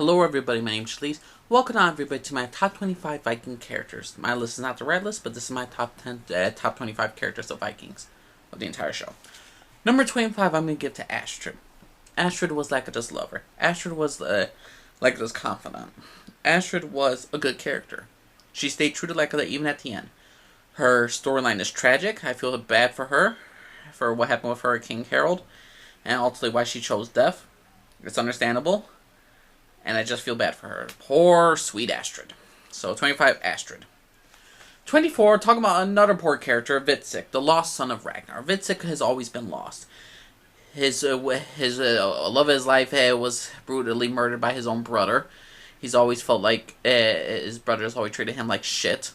Hello everybody, my name's Shalise. Welcome on everybody to my top 25 Viking characters. My list is not the red list, but this is my top 25 characters of Vikings of the entire show. Number 25 I'm going to give to Astrid. Astrid was Lakida's lover. Astrid was Lakida's confidant. Astrid was a good character. She stayed true to Lakida even at the end. Her storyline is tragic. I feel bad for her, for what happened with her and King Harald, and ultimately why she chose death. It's understandable. And I just feel bad for her. Poor, sweet Astrid. So, 25, Astrid. 24, talking about another poor character, Vikk, the lost son of Ragnar. Vikk has always been lost. His love of his life was brutally murdered by his own brother. He's always felt like his brothers always treated him like shit.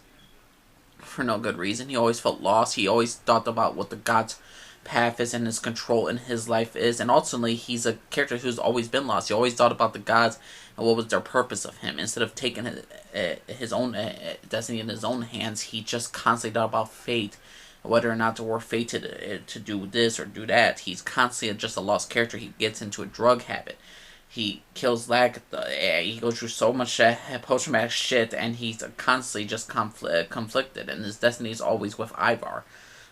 For no good reason. He always felt lost. He always thought about what the gods' path is and his control in his life is, and ultimately he's a character who's always been lost. He always thought about the gods and what was their purpose of him. Instead of taking his own destiny in his own hands, he just constantly thought about fate, whether or not we're fated to do this or do that. He's constantly just a lost character. He gets into a drug habit. He kills he goes through so much post-traumatic shit, and he's constantly just conflicted, and his destiny is always with Ivar.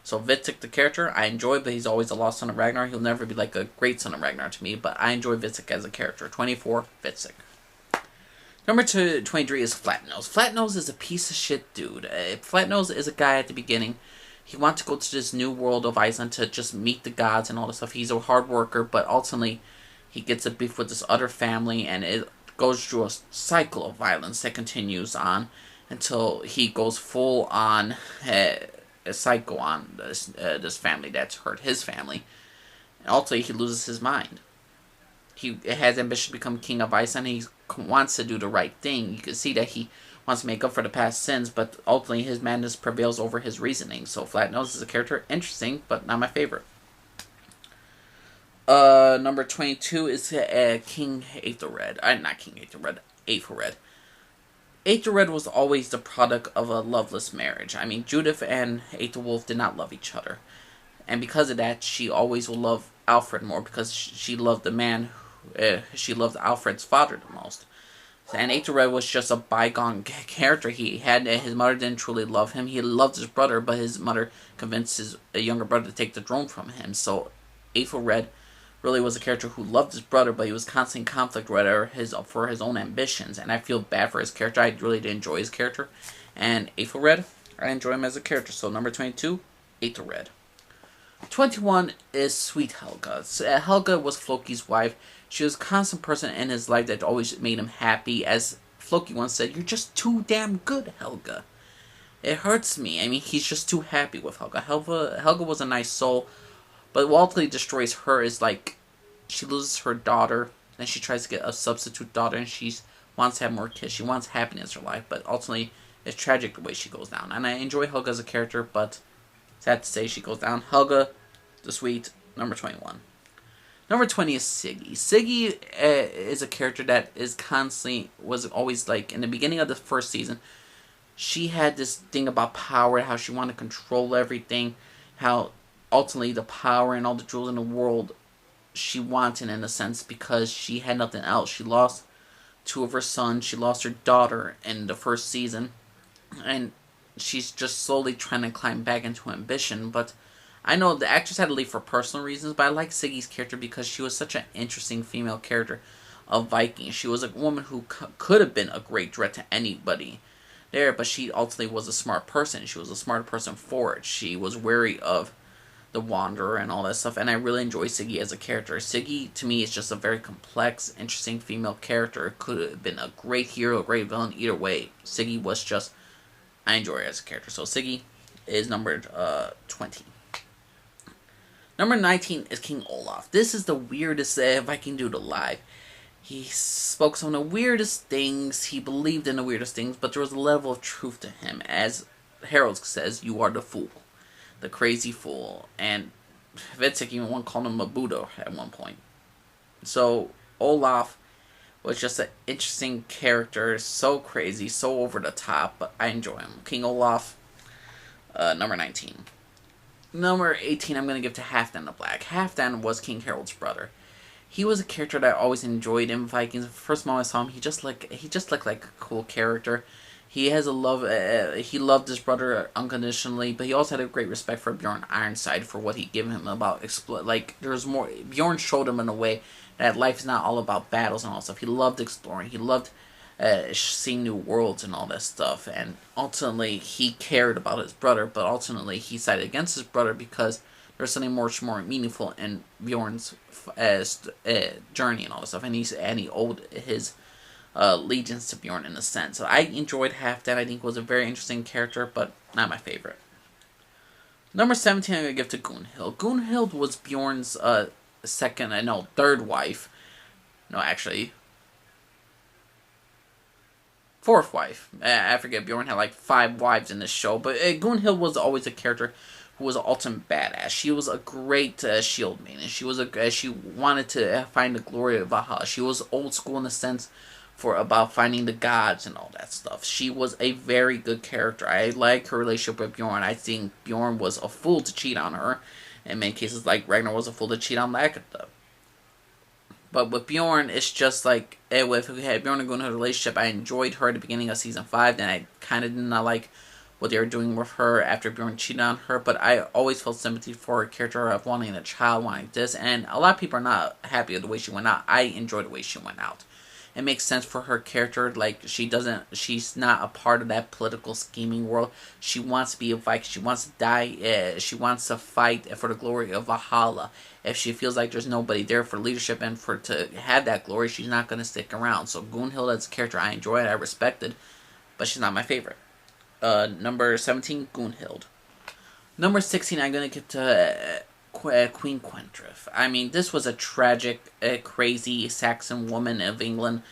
So Vikk, the character, I enjoy, but he's always a lost son of Ragnar. He'll never be like a great son of Ragnar to me, but I enjoy Vikk as a character. 24, Vikk. Number 23 is Flatnose. Flatnose is a piece of shit dude. Flatnose is a guy at the beginning. He wants to go to this new world of Iceland to just meet the gods and all this stuff. He's a hard worker, but ultimately he gets a beef with this other family, and it goes through a cycle of violence that continues on until he goes full on a psycho on this family that's hurt his family. And ultimately, he loses his mind. He has ambition to become king of Iceland, and he wants to do the right thing. You can see that he wants to make up for the past sins, but ultimately his madness prevails over his reasoning. So Flatnose is a character, interesting, but not my favorite. Number 22 is King Aethelred. Not King Aethelred, Aethelred. Aethelred was always the product of a loveless marriage. I mean, Judith and Aethelwulf did not love each other. And because of that, she always will love Alfred more, because she loved the man, she loved Alfred's father the most. And Aethelred was just a bygone character. His mother didn't truly love him. He loved his brother, but his mother convinced his younger brother to take the throne from him. So Aethelred really was a character who loved his brother, but he was constantly in conflict for his own ambitions, and I feel bad for his character. I really did enjoy his character, and Aethelred, I enjoy him as a character. So number 22, Aethelred. 21 is Sweet Helga. Helga was Floki's wife. She was a constant person in his life that always made him happy. As Floki once said, "You're just too damn good, Helga." It hurts me. I mean, he's just too happy with Helga. Helga was a nice soul. But what ultimately destroys her is, like, she loses her daughter, and she tries to get a substitute daughter, and she wants to have more kids. She wants happiness in her life, but ultimately, it's tragic the way she goes down. And I enjoy Helga as a character, but sad to say she goes down. Helga, the sweet, number 21. Number 20 is Ziggy. Ziggy is a character that was always, like, in the beginning of the first season, she had this thing about power, how she wanted to control everything, how ultimately the power and all the jewels in the world she wanted, in a sense, because she had nothing else. She lost 2 of her sons. She lost her daughter in the first season. And she's just slowly trying to climb back into ambition. But I know the actress had to leave for personal reasons, but I like Ziggy's character because she was such an interesting female character of Vikings. She was a woman who could have been a great threat to anybody there, but she ultimately was a smart person. She was a smart person for it. She was wary of the Wanderer and all that stuff, and I really enjoy Ziggy as a character. Ziggy, to me, is just a very complex, interesting female character. Could have been a great hero, a great villain, either way. Ziggy was just, I enjoy her as a character. So Ziggy is numbered 20. Number 19 is King Olaf. This is the weirdest Viking dude alive. He spoke some of the weirdest things, he believed in the weirdest things, but there was a level of truth to him. As Harald says, "You are the fool. The crazy fool," and Vikk even called him a Buddha at one point. So Olaf was just an interesting character, so crazy, so over the top, but I enjoy him. King Olaf, number 19. Number 18 I'm going to give to Halfdan the Black. Halfdan was King Harald's brother. he was a character that I always enjoyed in Vikings. First time I saw him, he just looked like a cool character. He has a love. He loved his brother unconditionally, but he also had a great respect for Bjorn Ironside for what he gave him about like there's more. Bjorn showed him in a way that life is not all about battles and all that stuff. He loved exploring. He loved seeing new worlds and all that stuff. And ultimately, he cared about his brother, but ultimately he sided against his brother because there's something much more meaningful in Bjorn's journey and all that stuff. And he owed his allegiance to Bjorn in a sense. So I enjoyed Halfdan. I think was a very interesting character, but not my favorite. Number 17, I'm going to give to Gunhild. Gunhild was Bjorn's third wife. No, actually, fourth wife. I forget, Bjorn had like 5 wives in this show, but Gunhild was always a character who was an ultimate badass. She was a great shield maiden. She wanted to find the glory of Valhalla. She was old school in the sense for about finding the gods and all that stuff. She was a very good character. I like her relationship with Bjorn. I think Bjorn was a fool to cheat on her. In many cases, like Ragnar was a fool to cheat on Lagertha. But with Bjorn, it's just like, with Bjorn and Gunhild's relationship, I enjoyed her at the beginning of Season 5, then I kind of did not like what they were doing with her after Bjorn cheated on her, but I always felt sympathy for her character of wanting a child, wanting this, and a lot of people are not happy with the way she went out. I enjoyed the way she went out. It makes sense for her character, like, she's not a part of that political scheming world. She wants to be a Viking, she wants to die, she wants to fight for the glory of Valhalla. If she feels like there's nobody there for leadership and for to have that glory, she's not going to stick around. So Gunhild as a character I enjoyed, I respected, but she's not my favorite. Number 17, Gunhild. Number 16, I'm going to give to Queen Quentin. I mean, this was a tragic, crazy Saxon woman of England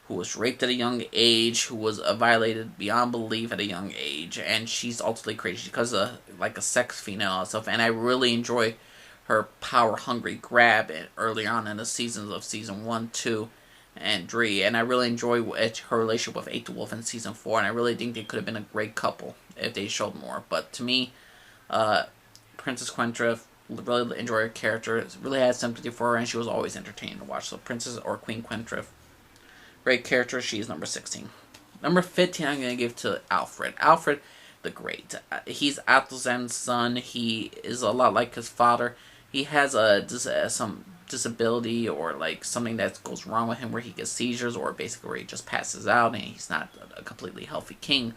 who was raped at a young age, who was violated beyond belief at a young age, and she's ultimately crazy because of like a sex fiend and all that stuff. And I really enjoy her power-hungry grab early on in the seasons of Season 1, 2, and 3, and I really enjoy her relationship with Aethelwulf in Season 4, and I really think they could have been a great couple if they showed more. But to me, Princess Quentin, really enjoy her character, really had sympathy for her, and she was always entertaining to watch. So Princess or Queen Quentin, great character, she's number 16. Number 15, I'm going to give to Alfred. Alfred the Great. He's Athelstan's son. He is a lot like his father. He has some disability or like something that goes wrong with him where he gets seizures or basically where he just passes out and he's not a completely healthy king.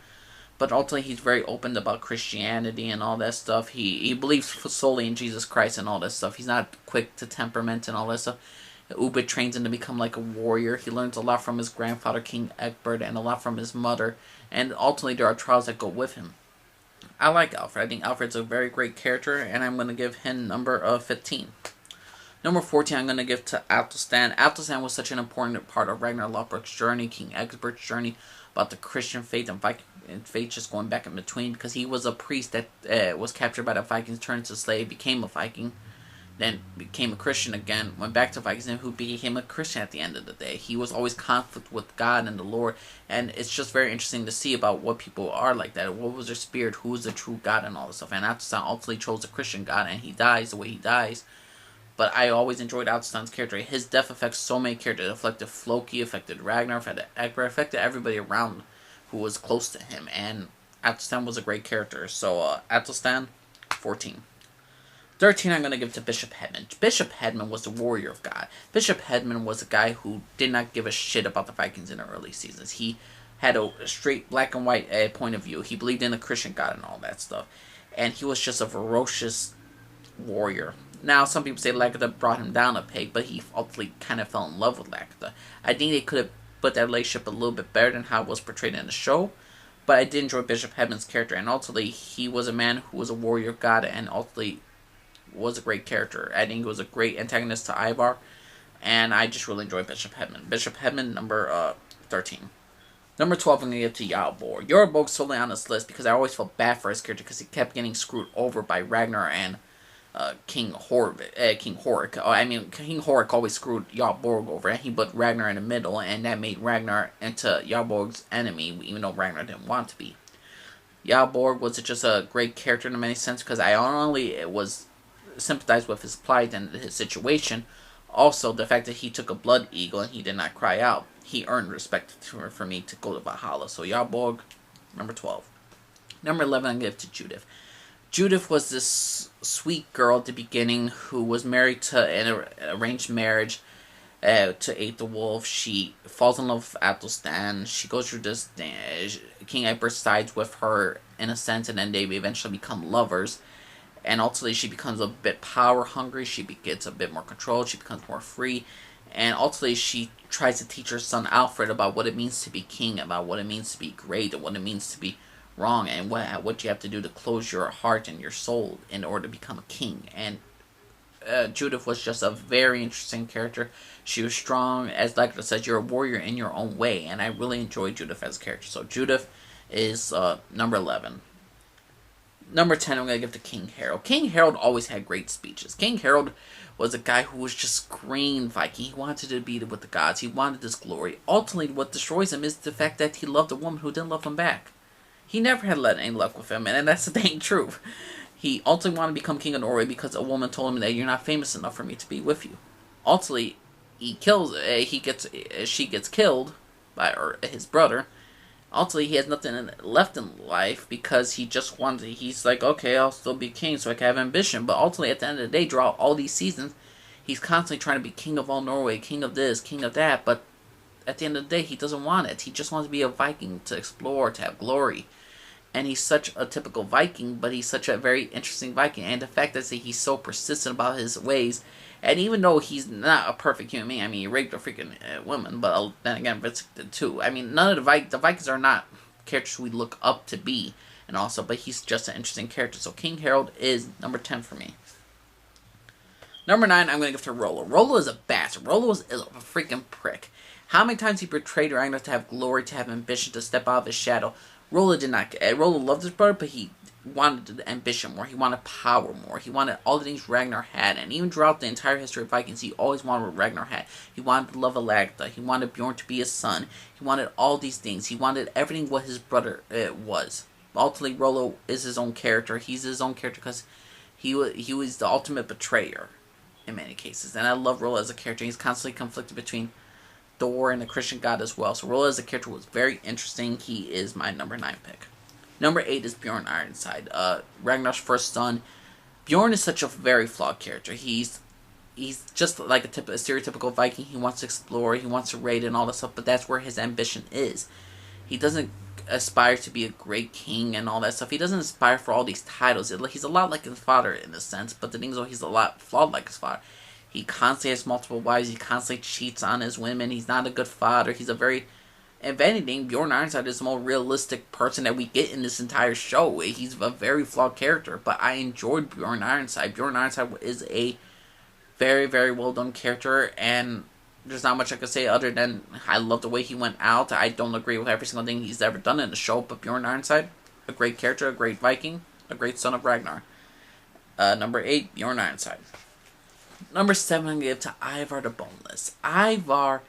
But ultimately he's very open about Christianity and all that stuff. He believes solely in Jesus Christ and all that stuff. He's not quick to temperament and all that stuff. Uba trains him to become like a warrior. He learns a lot from his grandfather King Egbert and a lot from his mother. And ultimately there are trials that go with him. I like Alfred. I think Alfred's a very great character, and I'm going to give him number 15. Number 14, I'm going to give to Athelstan. Athelstan was such an important part of Ragnar Lothbrok's journey, King Egbert's journey, about the Christian faith and Viking faith just going back in between, because he was a priest that was captured by the Vikings, turned to slave, became a Viking, then became a Christian again, went back to Vikings, and who became a Christian at the end of the day. He was always conflict with God and the Lord, and it's just very interesting to see about what people are like that. What was their spirit? Who is the true God and all this stuff? And Athelstan ultimately chose the Christian God, and he dies the way he dies. But I always enjoyed Athelstan's character. His death affects so many characters. It affected Floki, affected Ragnar, affected Egbert, affected everybody around who was close to him. And Athelstan was a great character. So Athelstan, 14. 13, I'm going to give to Bishop Hedman. Bishop Hedman was the warrior of God. Bishop Hedman was a guy who did not give a shit about the Vikings in the early seasons. He had a straight black and white point of view. He believed in the Christian God and all that stuff. And he was just a ferocious warrior. Now, some people say Lagertha brought him down a peg, but he ultimately kind of fell in love with Lagertha. I think they could have put that relationship a little bit better than how it was portrayed in the show. But I did enjoy Bishop Hedman's character. And ultimately, he was a man who was a warrior of God and ultimately was a great character. I think he was a great antagonist to Ivar, and I just really enjoyed Bishop Hedman. Bishop Hedman, number 13. Number 12, I'm going to give to Jarl Borg. Jarl Borg's solely on this list because I always felt bad for his character because he kept getting screwed over by Ragnar and King Horik. King Horik always screwed Jarl Borg over, and he put Ragnar in the middle, and that made Ragnar into Jarl Borg's enemy, even though Ragnar didn't want to be. Jarl Borg was just a great character in many sense because I not only sympathized with his plight and his situation, Also, the fact that he took a blood eagle and he did not cry out, he earned respect for me to go to Valhalla. So, y'all, Borg, number 12. Number 11, I give to Judith. Judith was this sweet girl at the beginning who was married to an arranged marriage to Aethelwulf. She falls in love with Athelstan. She goes through this. King Egbert sides with her in a sense, and then they eventually become lovers. And ultimately, she becomes a bit power hungry. She gets a bit more control. She becomes more free. And ultimately, she tries to teach her son Alfred about what it means to be king, about what it means to be great, and what it means to be wrong, and what you have to do to close your heart and your soul in order to become a king. And Judith was just a very interesting character. She was strong, as like I said, you're a warrior in your own way, and I really enjoyed Judith as a character. So Judith is number 11. Number 10, I'm going to give to King Harald. King Harald always had great speeches. King Harald was a guy who was just screaming Viking. He wanted to be with the gods. He wanted this glory. Ultimately, what destroys him is the fact that he loved a woman who didn't love him back. He never had let any luck with him, and that's the dang truth. He ultimately wanted to become king of Norway because a woman told him that you're not famous enough for me to be with you. Ultimately, she gets killed by his brother. Ultimately, he has nothing left in life because he's like, okay, I'll still be king so I can have ambition. But ultimately, at the end of the day, throughout all these seasons, he's constantly trying to be king of all Norway, king of this, king of that. But at the end of the day, he doesn't want it. He just wants to be a Viking, to explore, to have glory. And he's such a typical Viking, but he's such a very interesting Viking. And the fact that he's so persistent about his ways, and even though he's not a perfect human being, I mean, he raped a freaking woman, but then again, Vince did too. I mean, none of the Vikings are not characters we look up to be, and also, but he's just an interesting character. So King Harald is number 10 for me. Number 9, I'm going to give to Rollo. Rollo is a bastard. Rollo is a freaking prick. How many times he betrayed Ragnarock to have glory, to have ambition, to step out of his shadow. Rollo did not. Rollo loved his brother, but he wanted the ambition more. He wanted power more. He wanted all the things Ragnar had. And even throughout the entire history of Vikings, he always wanted what Ragnar had. He wanted the love of Lagda. He wanted Bjorn to be his son. He wanted all these things. He wanted everything what his brother was. Ultimately, Rollo is his own character. He's his own character because he was the ultimate betrayer in many cases. And I love Rollo as a character. He's constantly conflicted between Thor and the Christian god as well. So Rollo as a character was very interesting. He is my number 9 pick. Number 8 is Bjorn Ironside, Ragnar's first son. Bjorn is such a very flawed character. He's just like a stereotypical Viking. He wants to explore, he wants to raid and all that stuff, but that's where his ambition is. He doesn't aspire to be a great king and all that stuff. He doesn't aspire for all these titles. He's a lot like his father in a sense, but the thing is, he's a lot flawed like his father. He constantly has multiple wives. He constantly cheats on his women. He's not a good father. He's a very... If anything, Bjorn Ironside is the most realistic person that we get in this entire show. He's a very flawed character, but I enjoyed Bjorn Ironside. Bjorn Ironside is a very, very well done character, and there's not much I could say other than I love the way he went out. I don't agree with every single thing he's ever done in the show, but Bjorn Ironside, a great character, a great Viking, a great son of Ragnar. Number 8, Bjorn Ironside. Number 7, I'm going to give to Ivar the Boneless. Ivar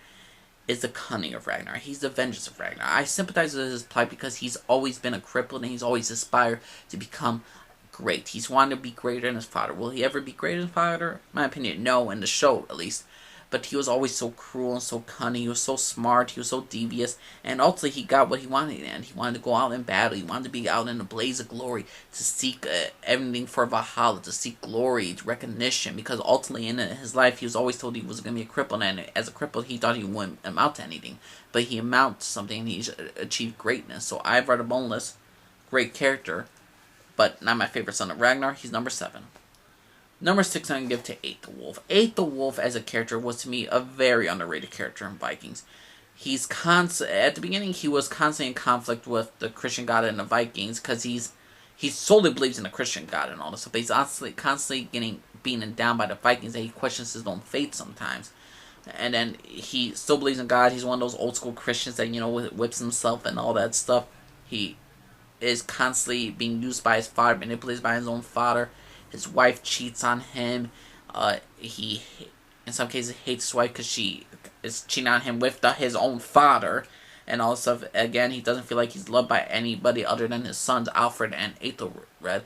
is the cunning of Ragnar. He's the vengeance of Ragnar. I sympathize with his plight because he's always been a cripple and he's always aspired to become great. He's wanted to be greater than his father. Will he ever be greater than his father? In my opinion, no, in the show at least. But he was always so cruel and so cunning. He was so smart. He was so devious. And ultimately, he got what he wanted. And he wanted to go out in battle. He wanted to be out in a blaze of glory. To seek everything for Valhalla. To seek glory, recognition. Because ultimately, in his life, he was always told he was going to be a cripple. And as a cripple, he thought he wouldn't amount to anything. But he amounted to something. And he achieved greatness. So Ivar the Boneless, great character. But not my favorite son of Ragnar. He's number 7. Number 6, I'm going to give to Aethelwulf. Aethelwulf as a character was to me a very underrated character in Vikings. He's at the beginning he was constantly in conflict with the Christian god and the Vikings because he solely believes in the Christian god and all this stuff. But he's constantly beaten down by the Vikings and he questions his own fate sometimes. And then he still believes in God. He's one of those old school Christians that, whips himself and all that stuff. He is constantly being used by his father, manipulated by his own father. His wife cheats on him. He, in some cases, hates his wife because she is cheating on him with his own father. And all this stuff. Again, he doesn't feel like he's loved by anybody other than his sons, Alfred and Ethelred.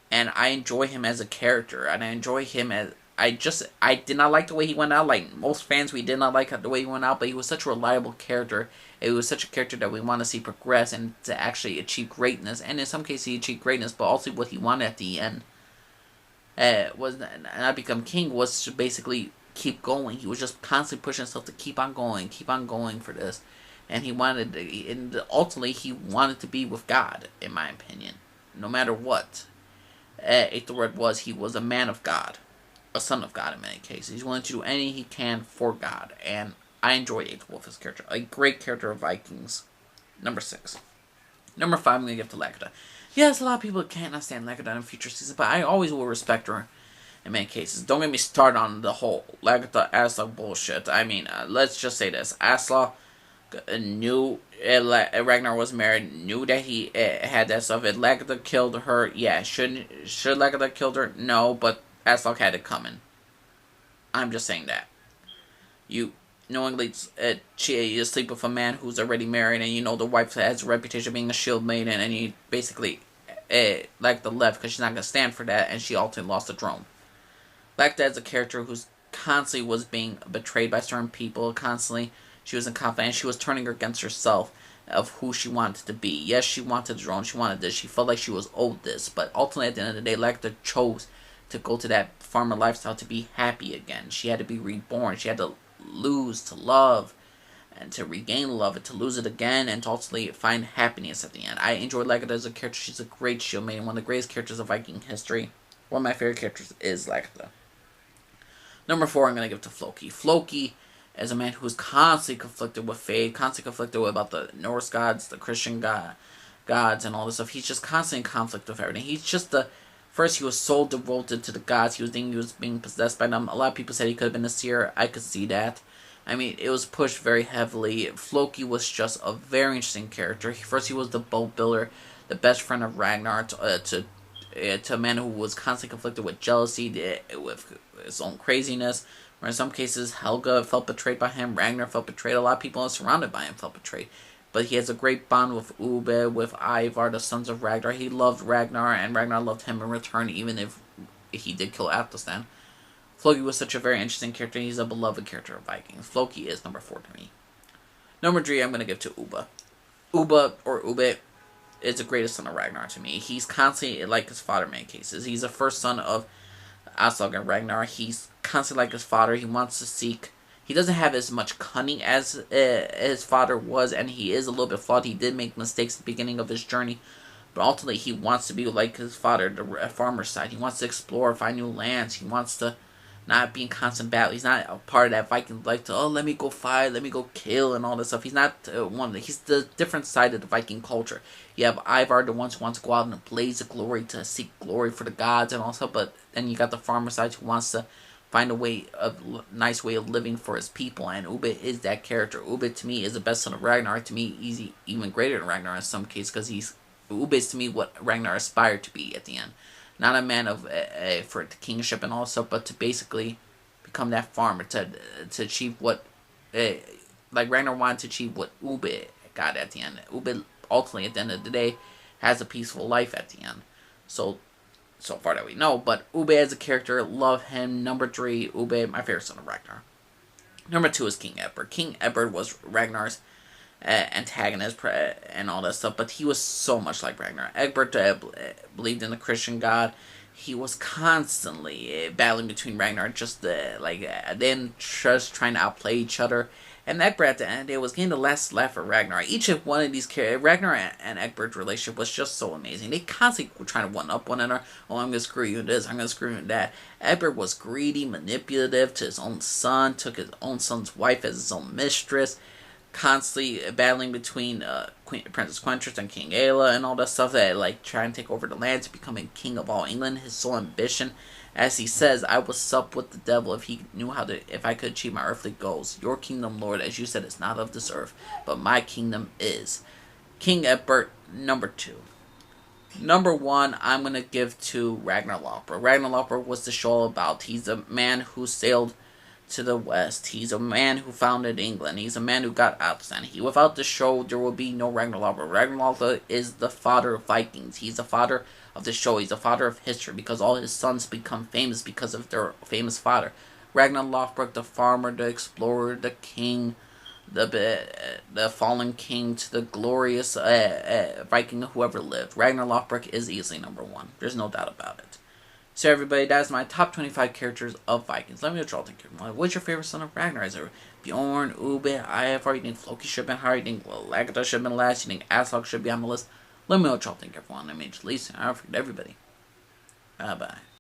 And I enjoy him as a character. And I enjoy him as I did not like the way he went out. Like most fans, we did not like the way he went out, but he was such a reliable character. It was such a character that we want to see progress and to actually achieve greatness. And in some cases, he achieved greatness, but also what he wanted at the end was not become king, was to basically keep going. He was just constantly pushing himself to keep on going for this. And he wanted, and ultimately, he wanted to be with God, in my opinion, no matter what. Ethelred was, he was a man of God, a son of God in many cases. He's willing to do anything he can for God, and I enjoy Aethelwulf as a character. A great character of Vikings. Number 6. Number 5, I'm going to give to Legda. Yes, a lot of people cannot stand Legda in future seasons, but I always will respect her in many cases. Don't get me started on the whole Legda Asla bullshit. I mean, let's just say this. Asla knew Ragnar was married, knew that he had that stuff. If Legda killed her, yeah, should Legda killed her? No, but Asla had it coming. I'm just saying that. You knowingly you sleep with a man who's already married, and you know the wife has a reputation of being a shield maiden, and you basically Legda left because she's not going to stand for that, and she ultimately lost the throne. Legda is a character who's constantly was being betrayed by certain people, constantly. She was in conflict, and she was turning against herself of who she wanted to be. Yes, she wanted the throne, she wanted this, she felt like she was owed this, but ultimately at the end of the day, Legda chose to go to that farmer lifestyle to be happy again. She had to be reborn. She had to lose to love, and to regain love, and to lose it again, and to ultimately find happiness at the end. I enjoy Legda as a character. She's a great shield maiden, one of the greatest characters of Viking history. One of my favorite characters is Legda. Number 4, I'm going to give to Floki. Floki is a man who is constantly conflicted with faith, constantly conflicted about the Norse gods, the Christian gods, and all this stuff. He's just constantly in conflict with everything. He's just the... First, he was so devoted to the gods. He was thinking he was being possessed by them. A lot of people said he could have been a seer. I could see that. I mean, it was pushed very heavily. Floki was just a very interesting character. First, he was the boat builder, the best friend of Ragnar, to a man who was constantly conflicted with jealousy, with his own craziness. Or in some cases, Helga felt betrayed by him. Ragnar felt betrayed. A lot of people surrounded by him felt betrayed. But he has a great bond with Ube, with Ivar, the sons of Ragnar. He loved Ragnar, and Ragnar loved him in return, even if he did kill Halfdan. Floki was such a very interesting character. He's a beloved character of Vikings. Floki is number 4 to me. Number 3, I'm going to give to Ube. Ube is the greatest son of Ragnar to me. He's constantly like his father in many cases. He's the first son of Asla and Ragnar. He's constantly like his father. He wants to seek... He doesn't have as much cunning as his father was, and he is a little bit flawed. He did make mistakes at the beginning of his journey, but ultimately he wants to be like his father, the farmer side. He wants to explore, find new lands. He wants to not be in constant battle. He's not a part of that Viking life to, oh, let me go fight, let me go kill, and all this stuff. He's not he's the different side of the Viking culture. You have Ivar, the ones who wants to go out in a blaze of glory to seek glory for the gods and all stuff, but then you got the farmer side who wants to find nice way of living for his people, and Ube is that character. Ube to me is the best son of Ragnar. To me, he's even greater than Ragnar in some cases, because Ube is to me what Ragnar aspired to be at the end. Not a man of for the kingship and all stuff, but to basically become that farmer, to achieve what like Ragnar wanted to achieve what Ube got at the end. Ube ultimately at the end of the day has a peaceful life at the end. So far that we know, but Ube as a character, love him. Number 3, Ube, my favorite son of Ragnar. Number 2 is King Edward. King Edward was Ragnar's antagonist and all that stuff, but he was so much like Ragnar. Egbert believed in the Christian God. He was constantly battling between Ragnar, just then just trying to outplay each other. And Egbert at the end of the day was getting the last laugh for Ragnar. Each of one of these characters, Ragnar and Egbert's relationship was just so amazing. They constantly were trying to one-up one another. Oh, I'm going to screw you in this, I'm going to screw you in that. Egbert was greedy, manipulative to his own son, took his own son's wife as his own mistress, constantly battling between Princess Quentin and King Ayla and all that stuff, that trying to take over the land to becoming king of all England. His sole ambition, as he says, I would sup with the devil if I could achieve my earthly goals. Your kingdom, Lord, as you said, is not of this earth, but my kingdom is. King Egbert, number 2. Number 1, I'm going to give to Ragnarock. Ragnarock was the show about. He's a man who sailed to the west. He's a man who founded England. He's a man who got Iceland. Without the show, there will be no Ragnarock. Ragnarock is the father of Vikings. He's the father of the show. He's the father of history because all his sons become famous because of their famous father. Ragnarock, the farmer, the explorer, the king, the fallen king to the glorious Viking who ever lived. Ragnarock is easily number one. There's no doubt about it. So everybody, that's my top 25 characters of Vikings. Let me know what y'all think. What's your favorite son of Ragnar? Is it Bjorn, Ube, Ivar? You think Floki should have been higher? You think Helga should have been last? You think Asla should be on the list? Let me know what y'all think, everyone. I mean, just listen. I forget everybody. Bye-bye.